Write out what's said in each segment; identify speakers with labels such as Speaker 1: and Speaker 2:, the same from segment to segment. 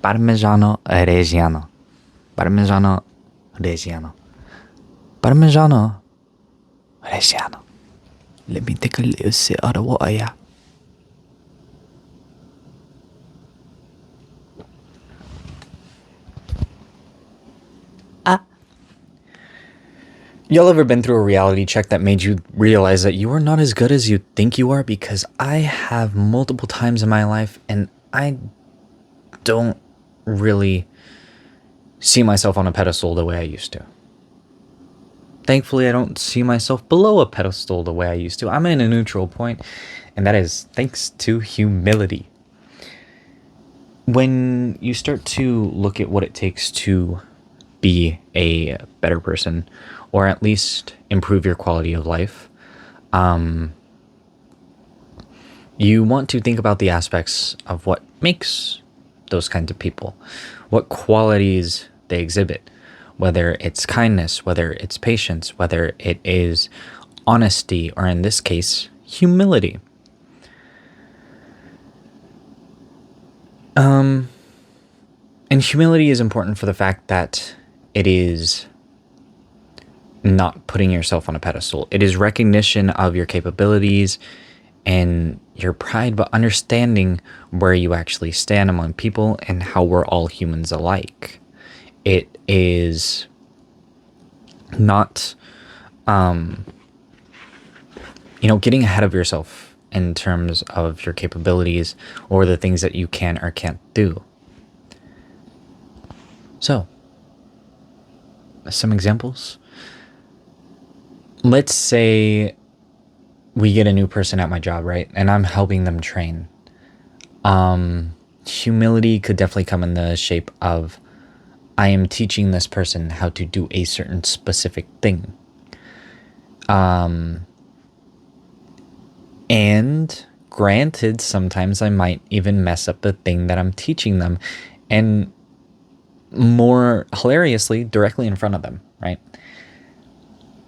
Speaker 1: Parmigiano Reggiano. Parmigiano Reggiano. Parmigiano Reggiano. Let me take a little sip out of water, yeah. Y'all ever been through a reality check that made you realize that you are not as good as you think you are? Because I have multiple times in my life, and I don't really see myself on a pedestal the way I used to. Thankfully, I don't see myself below a pedestal the way I used to. I'm in a neutral point, and that is thanks to humility. When you start to look at what it takes to be a better person, or at least improve your quality of life, you want to think about the aspects of what makes those kinds of people, what qualities they exhibit, whether it's kindness, whether it's patience, whether it is honesty, or in this case, humility. And humility is important for the fact that it is not putting yourself on a pedestal. It is recognition of your capabilities and your pride, but understanding where you actually stand among people and how we're all humans alike. It is not, getting ahead of yourself in terms of your capabilities or the things that you can or can't do. So, some examples. Let's say we get a new person at my job, right? And I'm helping them train. Humility could definitely come in the shape of I am teaching this person how to do a certain specific thing. And granted, sometimes I might even mess up the thing that I'm teaching them, and more hilariously, directly in front of them, right?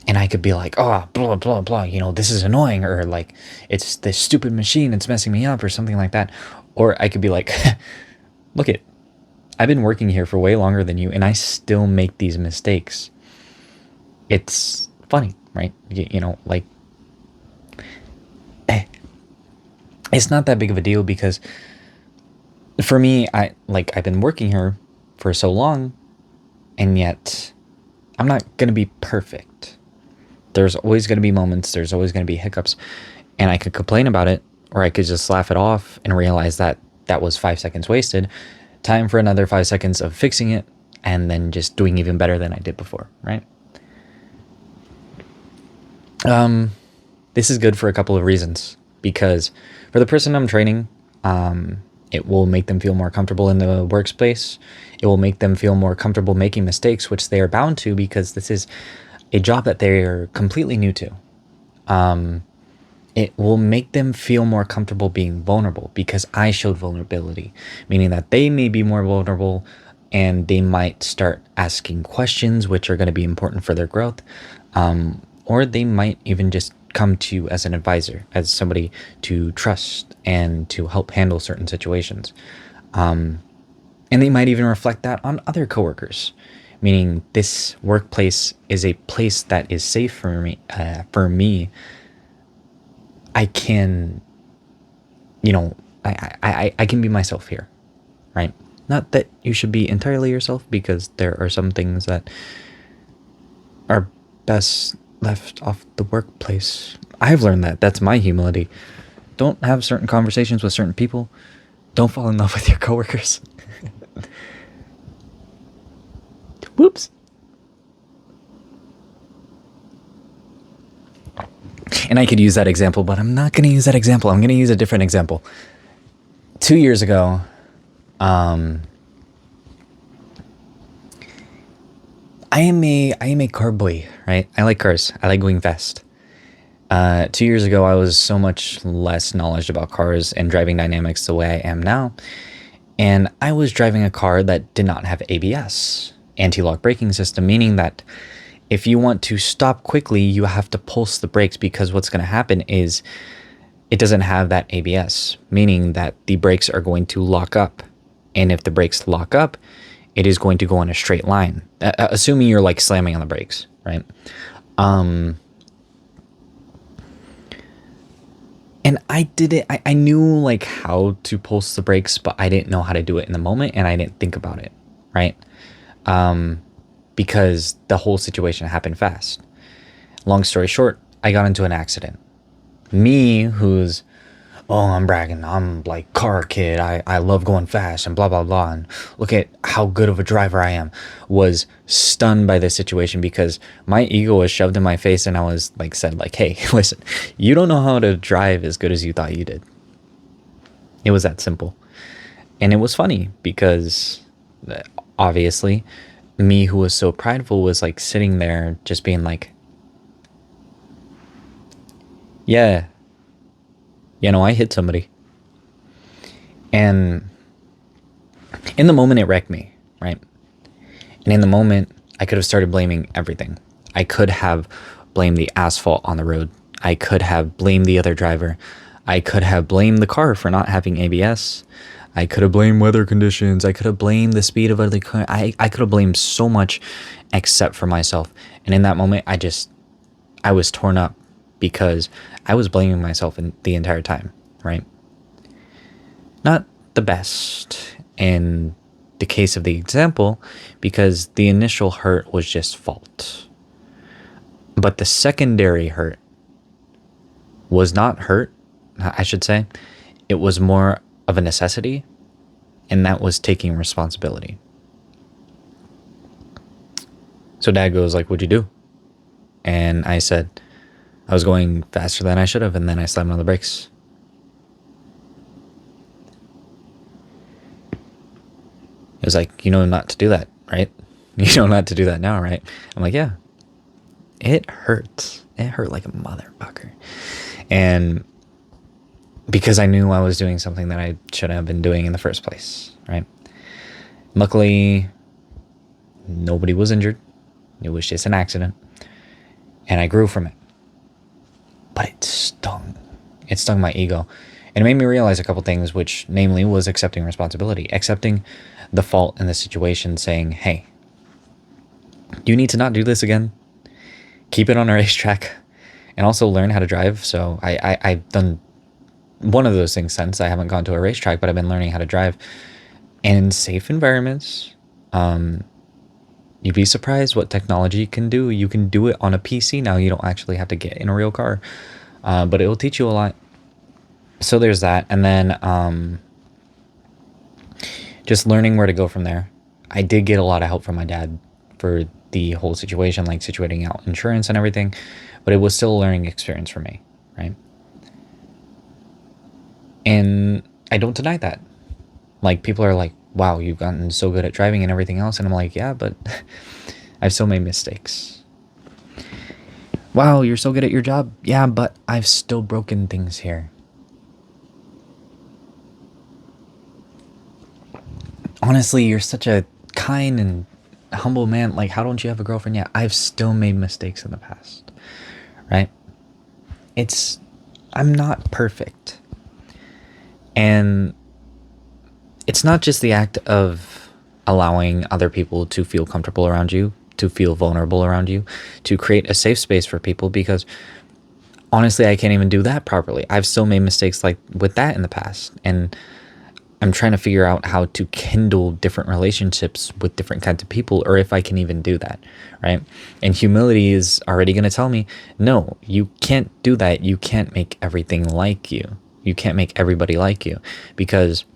Speaker 1: And I could be like, oh, blah, blah, blah, this is annoying, or like, it's this stupid machine, it's messing me up, or something like that. Or I could be like, look it, I've been working here for way longer than you, and I still make these mistakes. It's funny, right? It's not that big of a deal, because for me, I've been working here for so long, and yet I'm not going to be perfect. There's always going to be moments, there's always going to be hiccups, and I could complain about it, or I could just laugh it off and realize that that was 5 seconds wasted. Time for another 5 seconds of fixing it, and then just doing even better than I did before, right? This is good for a couple of reasons, because for the person I'm training, it will make them feel more comfortable in the workspace. It will make them feel more comfortable making mistakes, which they are bound to, because this is a job that they are completely new to. It will make them feel more comfortable being vulnerable, because I showed vulnerability, meaning that they may be more vulnerable, and they might start asking questions which are going to be important for their growth, or they might even just come to you as an advisor, as somebody to trust and to help handle certain situations. And they might even reflect that on other coworkers, meaning this workplace is a place that is safe for me. I can, I can be myself here, right? Not that you should be entirely yourself, because there are some things that are best left off the workplace. I've learned that. That's my humility. Don't have certain conversations with certain people. Don't fall in love with your coworkers. Whoops. And I could use that example, but I'm not going to use that example. I'm going to use a different example. 2 years ago, I am a car boy, right? I like cars. I like going fast. 2 years ago, I was so much less knowledge about cars and driving dynamics the way I am now. And I was driving a car that did not have ABS, anti-lock braking system, meaning that if you want to stop quickly, you have to pulse the brakes, because what's going to happen is it doesn't have that ABS, meaning that the brakes are going to lock up And if the brakes lock up, it is going to go in a straight line, assuming you're like slamming on the brakes, right? And I did it. I knew like how to pulse the brakes, but I didn't know how to do it in the moment, and I didn't think about it, right? Because the whole situation happened fast. Long story short, I got into an accident. Me, who's, oh, I'm bragging, I'm like car kid, I love going fast and blah blah blah, and look at how good of a driver I am, was stunned by this situation because my ego was shoved in my face, and I was like said like, hey, listen, you don't know how to drive as good as you thought you did. It was that simple. And it was funny because obviously me, who was so prideful, was like sitting there just being like, yeah, I hit somebody. And in the moment, it wrecked me, right? And in the moment, I could have started blaming everything. I could have blamed the asphalt on the road. I could have blamed the other driver. I could have blamed the car for not having ABS. I could have blamed weather conditions. I could have blamed the speed of other cars. I could have blamed so much except for myself. And in that moment, I was torn up because I was blaming myself the entire time, right? Not the best in the case of the example, because the initial hurt was just fault. But the secondary hurt was not hurt, I should say. It was more of a necessity, and that was taking responsibility. So dad goes like, what'd you do? And I said, I was going faster than I should have, and then I slammed on the brakes. It was like, you know not to do that, right? You know not to do that now, right? I'm like, yeah. It hurts. It hurt like a motherfucker. And because I knew I was doing something that I shouldn't have been doing in the first place, right? Luckily, nobody was injured. It was just an accident. And I grew from it. But it stung. It stung my ego. And it made me realize a couple things, which namely was accepting responsibility, accepting the fault in the situation, saying, hey, you need to not do this again. Keep it on a racetrack, and also learn how to drive. So I've done one of those things since. I haven't gone to a racetrack, but I've been learning how to drive in safe environments. You'd be surprised what technology can do. You can do it on a PC now. You don't actually have to get in a real car, but it will teach you a lot. So there's that. And then just learning where to go from there. I did get a lot of help from my dad for the whole situation, like situating out insurance and everything, but it was still a learning experience for me, right? And I don't deny that. Like, people are like, wow, you've gotten so good at driving and everything else. And I'm like, yeah, but I've still made mistakes. Wow, you're so good at your job. Yeah, but I've still broken things here. Honestly, you're such a kind and humble man. Like, how don't you have a girlfriend yet? I've still made mistakes in the past, right? I'm not perfect. And it's not just the act of allowing other people to feel comfortable around you, to feel vulnerable around you, to create a safe space for people, because honestly, I can't even do that properly. I've still made mistakes like with that in the past. And I'm trying to figure out how to kindle different relationships with different kinds of people, or if I can even do that, right? And humility is already going to tell me, no, you can't do that. You can't make everything like you. You can't make everybody like you, because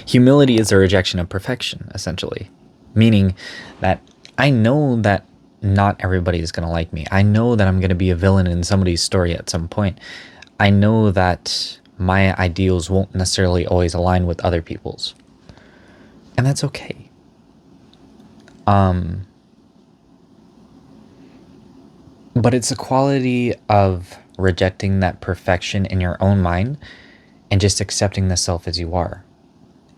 Speaker 1: humility is a rejection of perfection, essentially. Meaning that I know that not everybody is going to like me. I know that I'm going to be a villain in somebody's story at some point. I know that my ideals won't necessarily always align with other people's. And that's okay. But it's a quality of rejecting that perfection in your own mind and just accepting the self as you are.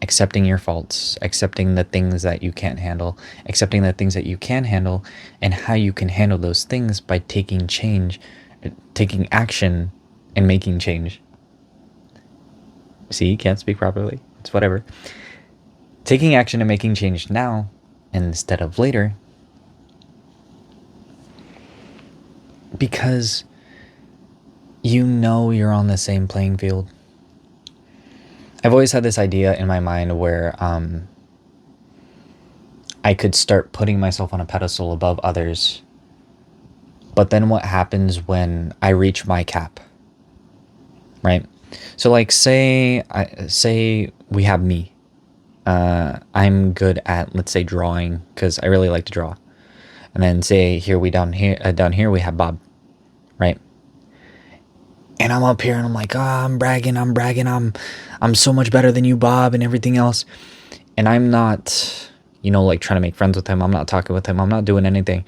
Speaker 1: Accepting your faults, accepting the things that you can't handle, accepting the things that you can handle, and how you can handle those things by taking action and making change. See, can't speak properly. It's whatever. Taking action and making change now instead of later, because you know you're on the same playing field. I've always had this idea in my mind where I could start putting myself on a pedestal above others. But then what happens when I reach my cap? Right? So like say we have me. I'm good at, let's say, drawing, because I really like to draw. And then say down here we have Bob, right? And I'm up here and I'm like, I'm bragging, I'm so much better than you, Bob, and everything else. And I'm not, like trying to make friends with him. I'm not talking with him. I'm not doing anything.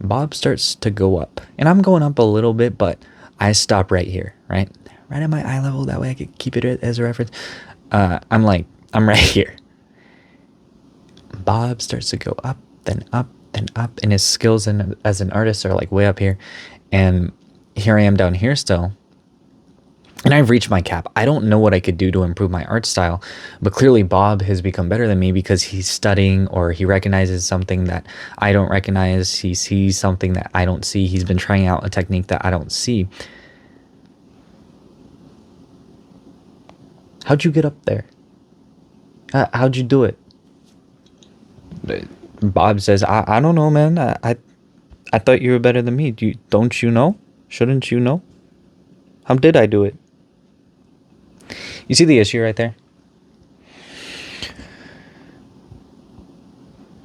Speaker 1: Bob starts to go up, and I'm going up a little bit, but I stop right here, right at my eye level. That way I could keep it as a reference. I'm right here. Bob starts to go up, then up, then up, and his skills as an artist are like way up here, and here I am down here still. And I've reached my cap. I don't know what I could do to improve my art style, but clearly Bob has become better than me because he's studying, or he recognizes something that I don't recognize. He sees something that I don't see. He's been trying out a technique that I don't see. How'd you get up there? How'd you do it? Bob says, I don't know, man. I thought you were better than me. Don't you know? Shouldn't you know? How did I do it? You see the issue right there?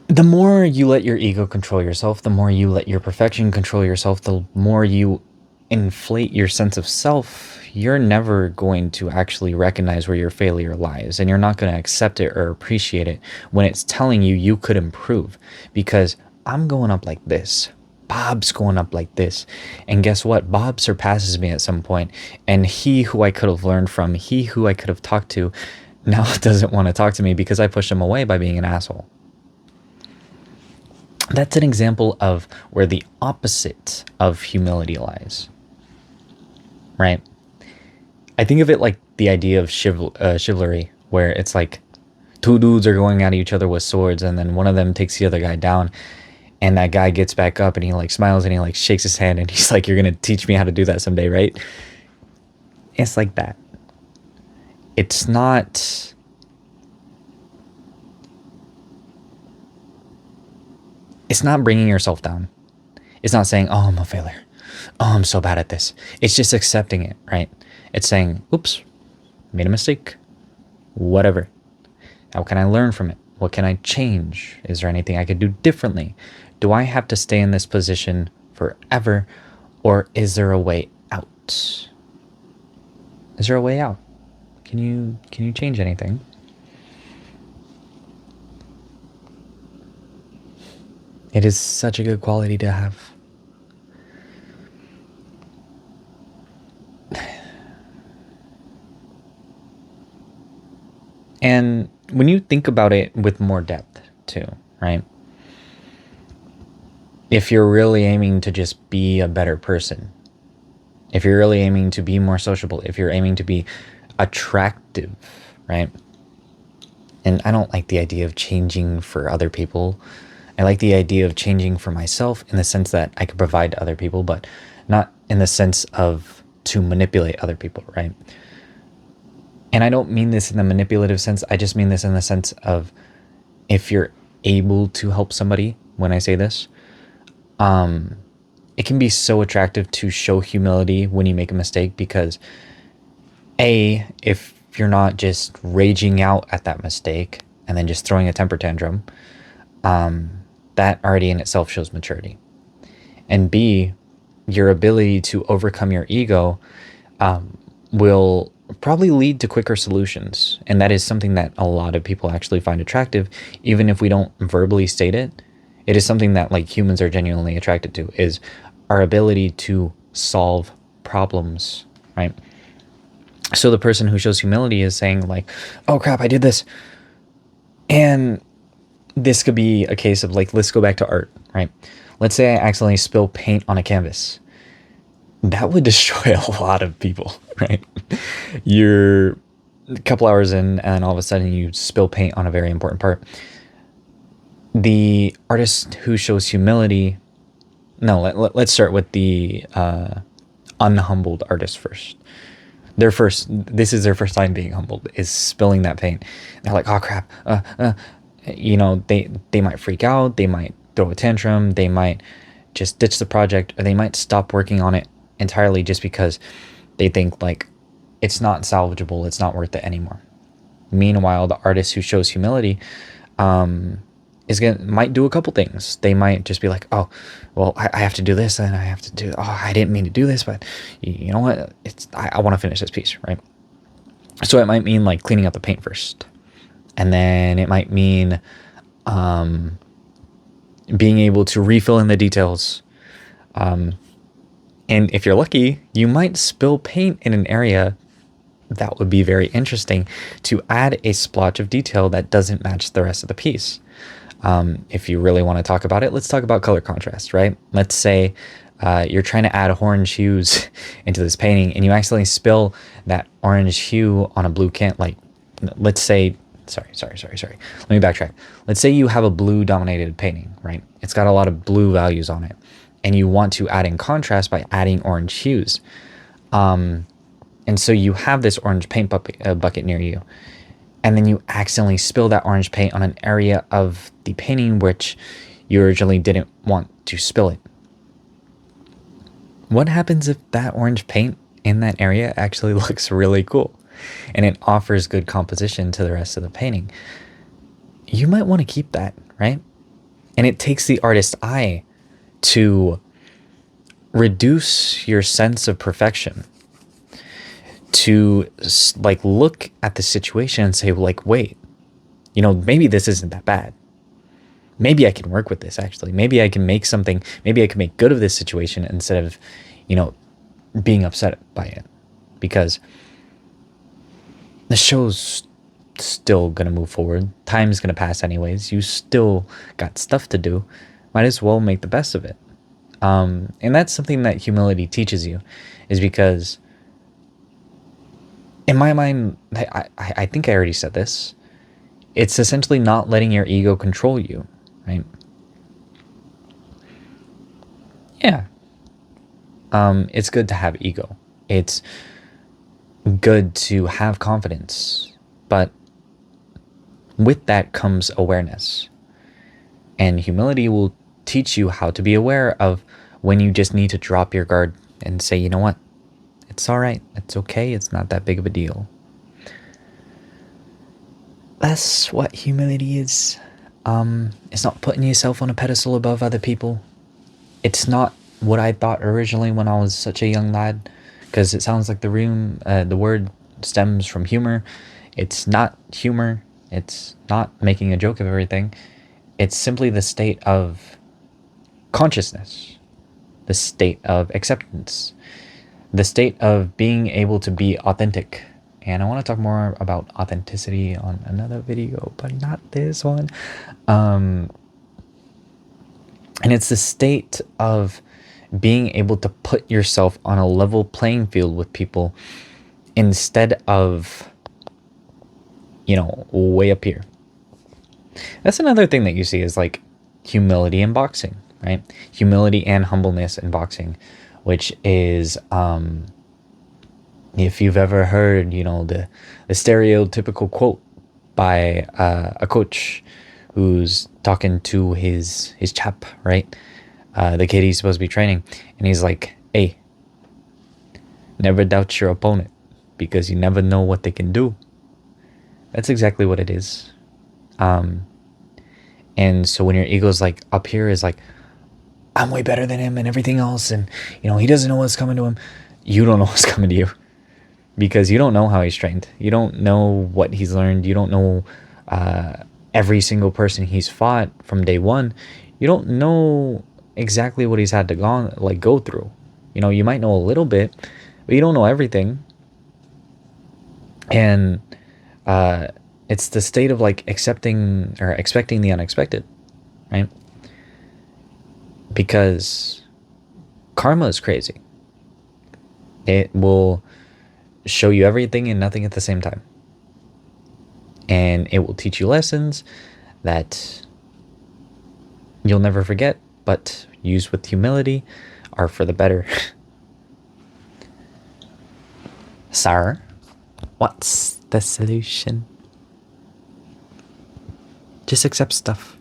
Speaker 1: The more you let your ego control yourself, the more you let your perfection control yourself, the more you inflate your sense of self, you're never going to actually recognize where your failure lies, and you're not going to accept it or appreciate it when it's telling you could improve. Because I'm going up like this, Bob's going up like this, and guess what? Bob surpasses me at some point, and he who I could have learned from, he who I could have talked to, now doesn't want to talk to me because I pushed him away by being an asshole. That's an example of where the opposite of humility lies, right? I think of it like the idea of chivalry, where it's like two dudes are going at each other with swords, and then one of them takes the other guy down, and that guy gets back up and he like smiles and he like shakes his hand and he's like, you're gonna teach me how to do that someday, right? It's like that. It's not bringing yourself down. It's not saying, oh, I'm a failure. Oh, I'm so bad at this. It's just accepting it, right? It's saying, oops, made a mistake. Whatever. How can I learn from it? What can I change? Is there anything I could do differently? Do I have to stay in this position forever, or is there a way out? Is there a way out? Can you change anything? It is such a good quality to have. And when you think about it with more depth too, right? If you're really aiming to just be a better person, if you're really aiming to be more sociable, if you're aiming to be attractive, right? And I don't like the idea of changing for other people. I like the idea of changing for myself in the sense that I could provide to other people, but not in the sense of to manipulate other people, right? And I don't mean this in the manipulative sense. I just mean this in the sense of, if you're able to help somebody, when I say this, it can be so attractive to show humility when you make a mistake, because if you're not just raging out at that mistake and then just throwing a temper tantrum, that already in itself shows maturity. And B, your ability to overcome your ego will probably lead to quicker solutions. And that is something that a lot of people actually find attractive, even if we don't verbally state it. It is something that like humans are genuinely attracted to, is our ability to solve problems, right? So the person who shows humility is saying like, oh crap, I did this. And this could be a case of like, let's go back to art, right? Let's say I accidentally spill paint on a canvas. That would destroy a lot of people, right? You're a couple hours in, and all of a sudden you spill paint on a very important part. The artist who shows humility, no, let's start with the unhumbled artist first. This is their first time being humbled, is spilling that paint. They're like, oh crap, they might freak out, they might throw a tantrum, they might just ditch the project, or they might stop working on it entirely just because they think like it's not salvageable, it's not worth it anymore. Meanwhile, the artist who shows humility might do a couple things. They might just be like, oh, well, I have to do this, and I have to do, oh, I didn't mean to do this, but you know what? I want to finish this piece, right? So it might mean like cleaning up the paint first, and then it might mean being able to refill in the details. And if you're lucky, you might spill paint in an area that would be very interesting to add a splotch of detail that doesn't match the rest of the piece. If you really want to talk about it, let's talk about color contrast, right? Let's say you're trying to add orange hues into this painting, and you accidentally spill that orange hue on a blue can. Like, let's say, sorry. Let me backtrack. Let's say you have a blue dominated painting, right? It's got a lot of blue values on it, and you want to add in contrast by adding orange hues. And so you have this orange paint bucket near you, and then you accidentally spill that orange paint on an area of the painting which you originally didn't want to spill it. What happens if that orange paint in that area actually looks really cool and it offers good composition to the rest of the painting? You might want to keep that, right? And it takes the artist's eye to reduce your sense of perfection, to like look at the situation and say like, wait, maybe this isn't that bad. Maybe I can work with this, actually. Maybe I can make something, maybe I can make good of this situation instead of, being upset by it. Because the show's still going to move forward. Time's going to pass anyways. You still got stuff to do. Might as well make the best of it. And that's something that humility teaches you, is because in my mind, I think I already said this. It's essentially not letting your ego control you, right? Yeah. It's good to have ego. It's good to have confidence. But with that comes awareness. And humility will teach you how to be aware of when you just need to drop your guard and say, you know what? It's all right. It's okay. It's not that big of a deal. That's what humility is. It's not putting yourself on a pedestal above other people. It's not what I thought originally when I was such a young lad, because it sounds like the word stems from humor. It's not humor. It's not making a joke of everything. It's simply the state of consciousness, the state of acceptance, the state of being able to be authentic. And I want to talk more about authenticity on another video, but not this one. And it's the state of being able to put yourself on a level playing field with people instead of, way up here. That's another thing that you see is like humility in boxing, right? Humility and humbleness in boxing, which is, if you've ever heard, the stereotypical quote by a coach who's talking to his chap, right? The kid he's supposed to be training. And he's like, hey, never doubt your opponent because you never know what they can do. That's exactly what it is. And so when your ego's like up here is like, I'm way better than him and everything else, and he doesn't know what's coming to him. You don't know what's coming to you because you don't know how he's trained. You don't know what he's learned. You don't know every single person he's fought from day one. You don't know exactly what he's had to go through. You might know a little bit, but you don't know everything. And it's the state of like accepting or expecting the unexpected, right? Because karma is crazy. It will show you everything and nothing at the same time. and it will teach you lessons that you'll never forget, but used with humility are for the better. Sir, what's the solution? Just accept stuff.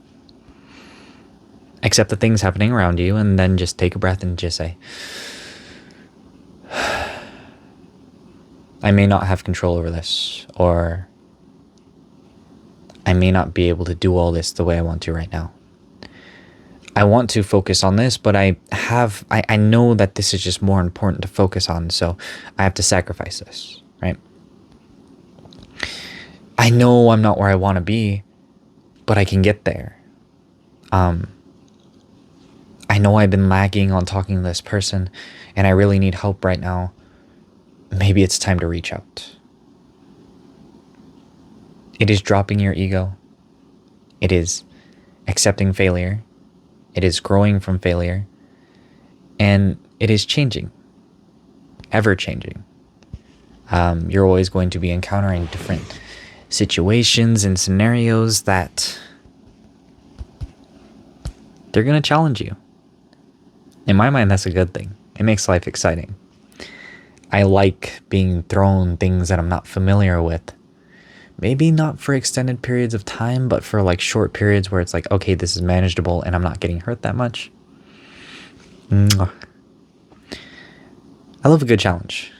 Speaker 1: Accept the things happening around you, and then just take a breath and just say, I may not have control over this, or I may not be able to do all this the way I want to right now. I want to focus on this, but I know that this is just more important to focus on, so I have to sacrifice this, right? I know I'm not where I want to be, but I can get there. I know I've been lagging on talking to this person, and I really need help right now. Maybe it's time to reach out. It is dropping your ego. It is accepting failure. It is growing from failure. And it is changing. Ever changing. You're always going to be encountering different situations and scenarios that they're going to challenge you. In my mind, that's a good thing. It makes life exciting. I like being thrown things that I'm not familiar with. Maybe not for extended periods of time, but for like short periods where it's like, okay, this is manageable and I'm not getting hurt that much. I love a good challenge.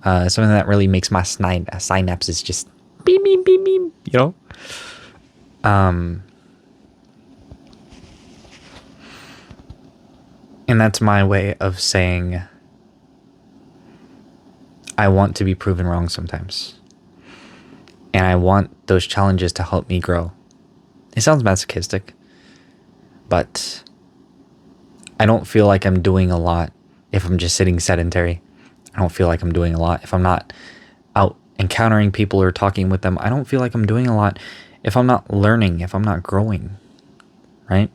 Speaker 1: Something that really makes my synapses just beep, beep, beep, beep, you know? And that's my way of saying I want to be proven wrong sometimes. And I want those challenges to help me grow. It sounds masochistic, but I don't feel like I'm doing a lot if I'm just sitting sedentary. I don't feel like I'm doing a lot if I'm not out encountering people or talking with them. I don't feel like I'm doing a lot if I'm not learning, if I'm not growing, right?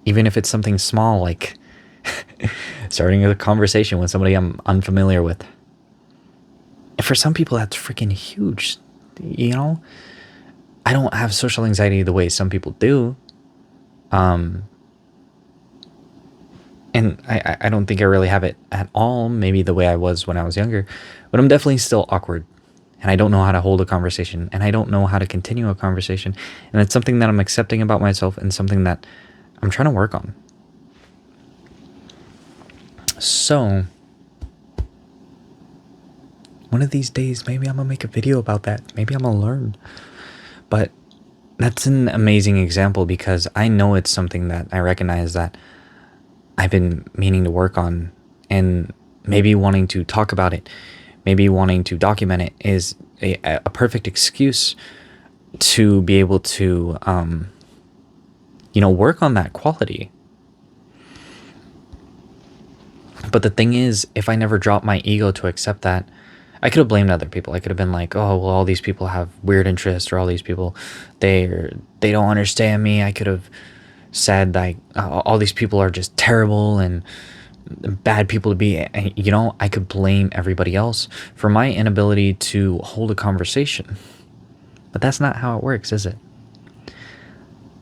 Speaker 1: Even if it's something small like starting a conversation with somebody I'm unfamiliar with. And for some people, that's freaking huge, you know? I don't have social anxiety the way some people do. And I don't think I really have it at all, maybe the way I was when I was younger. But I'm definitely still awkward. And I don't know how to hold a conversation. And I don't know how to continue a conversation. And it's something that I'm accepting about myself and something that I'm trying to work on. So, one of these days, maybe I'm going to make a video about that. Maybe I'm going to learn. But that's an amazing example because I know it's something that I recognize that I've been meaning to work on, and maybe wanting to talk about it, maybe wanting to document it is a perfect excuse to be able to, work on that quality. But the thing is, if I never dropped my ego to accept that, I could have blamed other people. I could have been like, oh, well, all these people have weird interests, or all these people, they don't understand me. I could have said like, all these people are just terrible and bad people to be, I could blame everybody else for my inability to hold a conversation. But that's not how it works, is it?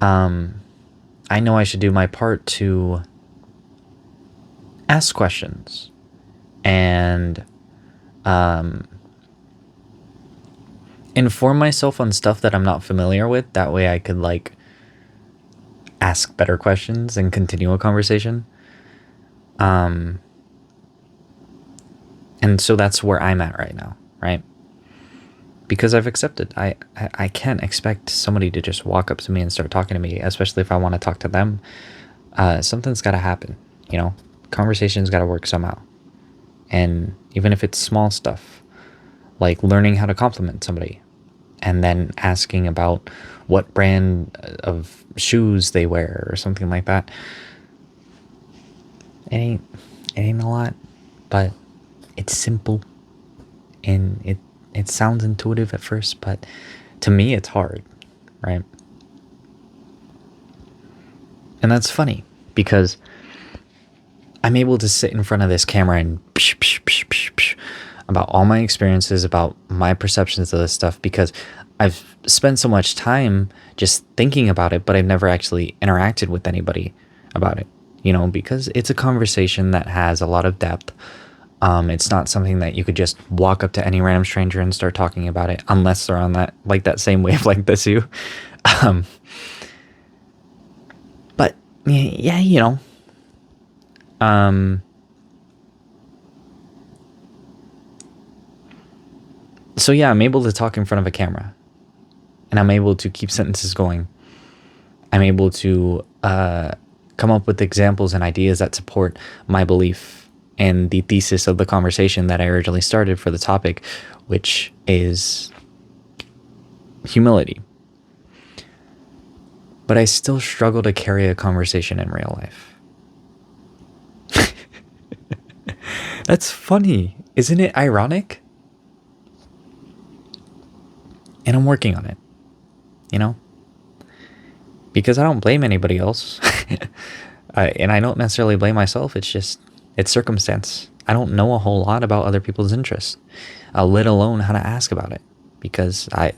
Speaker 1: I know I should do my part to ask questions and inform myself on stuff that I'm not familiar with. That way I could like ask better questions and continue a conversation. And so that's where I'm at right now, right? Because I've accepted. I can't expect somebody to just walk up to me and start talking to me, especially if I want to talk to them. Something's got to happen, Conversation's got to work somehow. And even if it's small stuff, like learning how to compliment somebody and then asking about what brand of shoes they wear or something like that. It ain't a lot, but it's simple and it sounds intuitive at first, but to me it's hard, right? And that's funny because I'm able to sit in front of this camera and about all my experiences, about my perceptions of this stuff, because I've spent so much time just thinking about it, but I've never actually interacted with anybody about it, you know, because it's a conversation that has a lot of depth. It's not something that you could just walk up to any random stranger and start talking about it, unless they're on that, like, that same wavelength as you. Um, but yeah, you know, so yeah, I'm able to talk in front of a camera, and I'm able to keep sentences going. I'm able to come up with examples and ideas that support my belief and the thesis of the conversation that I originally started for the topic, which is humility. But I still struggle to carry a conversation in real life. That's funny. Isn't it ironic? And I'm working on it, you know? Because I don't blame anybody else. And I don't necessarily blame myself. It's circumstance. I don't know a whole lot about other people's interests, let alone how to ask about it, because I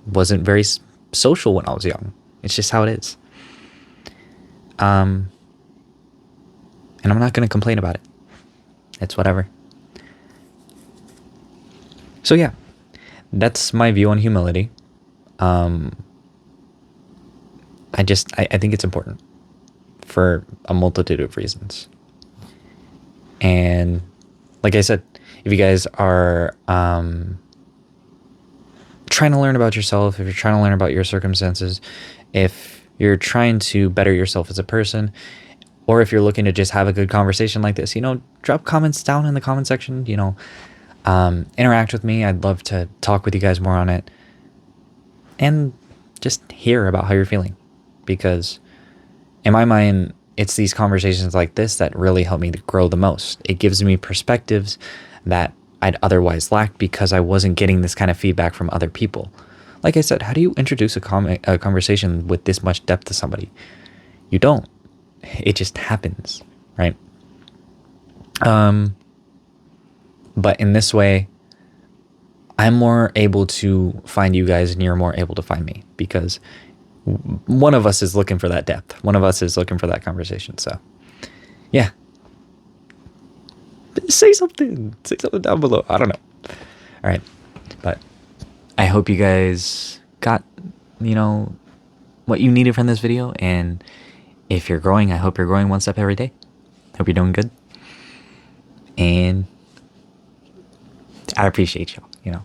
Speaker 1: wasn't very social when I was young. It's just how it is. And I'm not going to complain about it. It's whatever. So yeah, that's my view on humility. I think it's important for a multitude of reasons. And like I said, if you guys are trying to learn about yourself, if you're trying to learn about your circumstances, if you're trying to better yourself as a person, or if you're looking to just have a good conversation like this, you know, drop comments down in the comment section, you know, interact with me. I'd love to talk with you guys more on it and just hear about how you're feeling, because in my mind, it's these conversations like this that really help me to grow the most. It gives me perspectives that I'd otherwise lacked because I wasn't getting this kind of feedback from other people. Like I said, how do you introduce a conversation with this much depth to somebody? You don't. It just happens, right? But in this way, I'm more able to find you guys and you're more able to find me, because one of us is looking for that depth. One of us is looking for that conversation. So yeah, say something down below. I don't know. All right. But I hope you guys got, you know, what you needed from this video. And if you're growing, I hope you're growing one step every day. Hope you're doing good. And I appreciate y'all, you know.